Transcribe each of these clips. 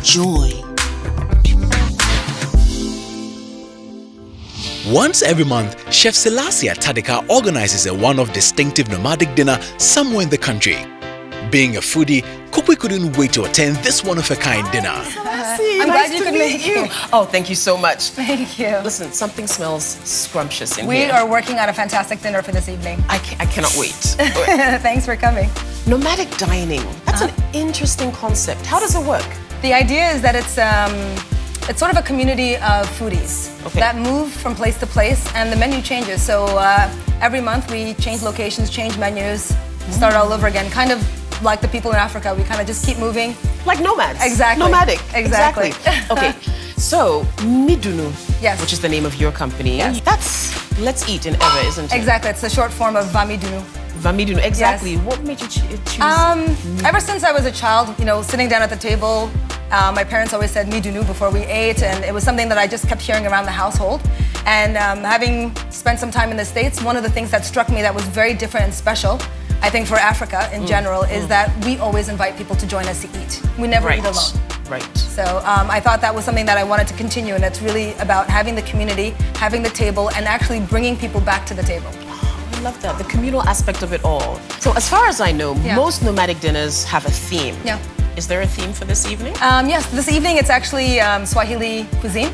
joy. Once every month, Chef Selassie Tadika organizes a one-off distinctive nomadic dinner somewhere in the country. Being a foodie, Kupwe couldn't wait to attend this one-of-a-kind dinner. I'm glad you could make it. Oh, thank you so much. Thank you. Listen, something smells scrumptious in We here. are working on a fantastic dinner for this evening. I cannot wait. Thanks for coming. Nomadic dining. That's an interesting concept. How does it work? The idea is that it's sort of a community of foodies that move from place to place, and the menu changes. So every month we change locations, change menus, start all over again. Kind of like the people in Africa, we kind of just keep moving. Like nomads. Exactly. Nomadic. Exactly. Okay, so Midunu, Yes. which is the name of your company. Yes. That's Let's Eat in Ewe, isn't it? Exactly. It's the short form of Midunu. Midunu, exactly. Yes. What made you choose? Ever since I was a child, sitting down at the table, my parents always said Midunu before we ate, and it was something that I just kept hearing around the household. And having spent some time in the States, one of the things that struck me that was very different and special, I think for Africa in general, is that we always invite people to join us to eat. We never eat alone. Right. So I thought that was something that I wanted to continue, and it's really about having the community, having the table, and actually bringing people back to the table. I love that, the communal aspect of it all. So as far as I know, most nomadic dinners have a theme. Yeah. Is there a theme for this evening? Yes, this evening it's actually Swahili cuisine.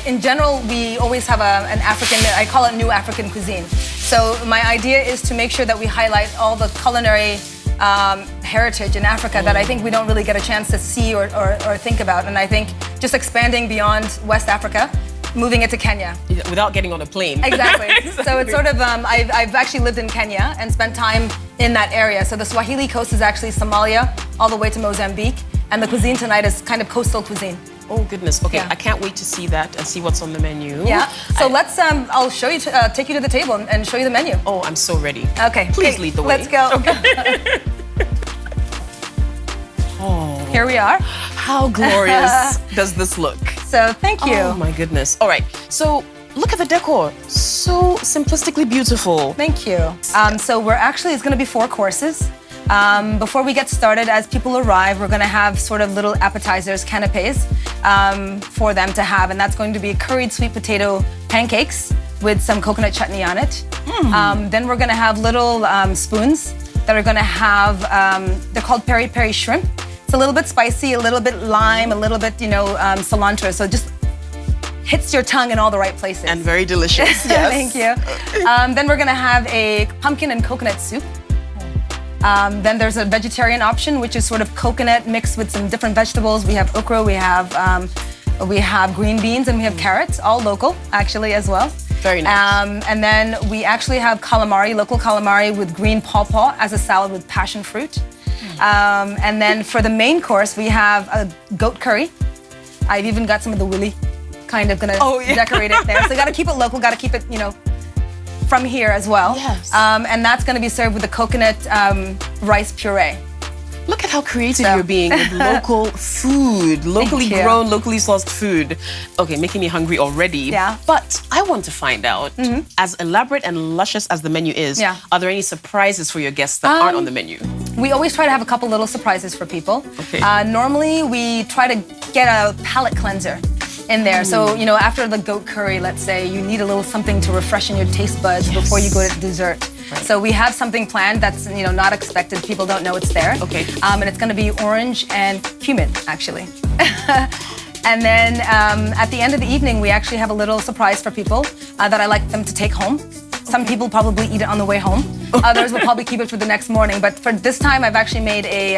In general, we always have an African, I call it new African cuisine. So my idea is to make sure that we highlight all the culinary heritage in Africa that I think we don't really get a chance to see or think about. And I think just expanding beyond West Africa, moving it to Kenya. Without getting on a plane. Exactly. So it's sort of, I've actually lived in Kenya and spent time in that area. So the Swahili coast is actually Somalia, all the way to Mozambique. And the cuisine tonight is kind of coastal cuisine. Oh goodness, okay, Yeah. I can't wait to see that and see what's on the menu. Yeah, so let's, I'll show you, take you to the table and show you the menu. Oh, I'm so ready. Okay. Please lead the way. Let's go. Oh. Here we are. How glorious does this look? So thank you. Oh my goodness. All right, so look at the decor. So simplistically beautiful. Thank you. So it's gonna be 4 courses. Before we get started, as people arrive, we're gonna have sort of little appetizers, canapes, for them to have, and that's going to be curried sweet potato pancakes with some coconut chutney on it. Then we're gonna have little spoons that are gonna have, they're called peri-peri shrimp. It's a little bit spicy, a little bit lime, a little bit, cilantro, so just hits your tongue in all the right places. And very delicious, yes. Thank you. Then we're gonna have a pumpkin and coconut soup. Then there's a vegetarian option, which is sort of coconut mixed with some different vegetables. We have okra, we have green beans, and we have carrots, all local, actually, as well. Very nice. And then we actually have calamari, local calamari with green pawpaw as a salad with passion fruit. And then for the main course, we have a goat curry. I've even got some of the willy, kind of gonna decorate it there. So gotta keep it local, gotta keep it, from here as well. Yes. And that's gonna be served with the coconut rice puree. Look at how creative you're being with local food, locally grown, locally sourced food. Okay, making me hungry already. Yeah. But I want to find out, as elaborate and luscious as the menu is, are there any surprises for your guests that aren't on the menu? We always try to have a couple little surprises for people. Okay. Normally, we try to get a palate cleanser in there. So, after the goat curry, let's say, you need a little something to refreshen your taste buds before you go to dessert. Right. So we have something planned that's, not expected. People don't know it's there. Okay. And it's gonna be orange and cumin, actually. And then at the end of the evening, we actually have a little surprise for people that I like them to take home. Some people probably eat it on the way home. Others will probably keep it for the next morning. But for this time, I've actually made a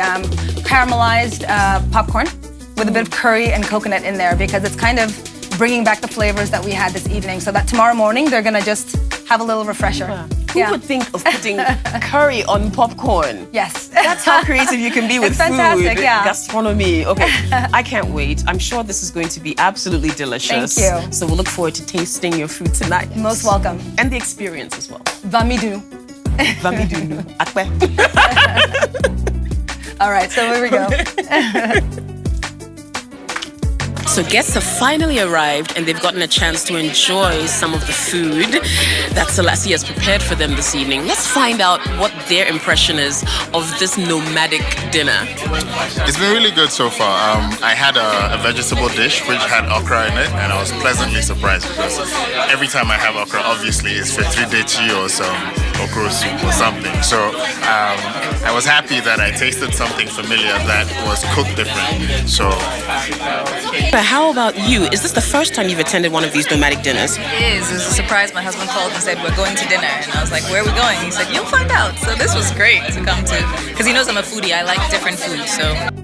caramelized popcorn with a bit of curry and coconut in there because it's kind of bringing back the flavors that we had this evening. So that tomorrow morning, they're gonna just have a little refresher. Who would think of putting curry on popcorn? Yes. That's how creative you can be with It's fantastic, food, gastronomy. Okay, I can't wait. I'm sure this is going to be absolutely delicious. Thank you. So we'll look forward to tasting your food tonight. Most welcome. And the experience as well. Midunu. Midunu. Akwe. All right, so here we go. So guests have finally arrived and they've gotten a chance to enjoy some of the food that Selassie has prepared for them this evening. Let's find out what their impression is of this nomadic dinner. It's been really good so far. I had a vegetable dish which had okra in it, and I was pleasantly surprised because every time I have okra, obviously it's fettudechi or some okra soup or something. So I was happy that I tasted something familiar that was cooked different. So. But how about you? Is this the first time you've attended one of these nomadic dinners? It is. It was a surprise. My husband called and said, we're going to dinner. And I was like, where are we going? He said, you'll find out. So this was great to come to. Because he knows I'm a foodie. I like different food. So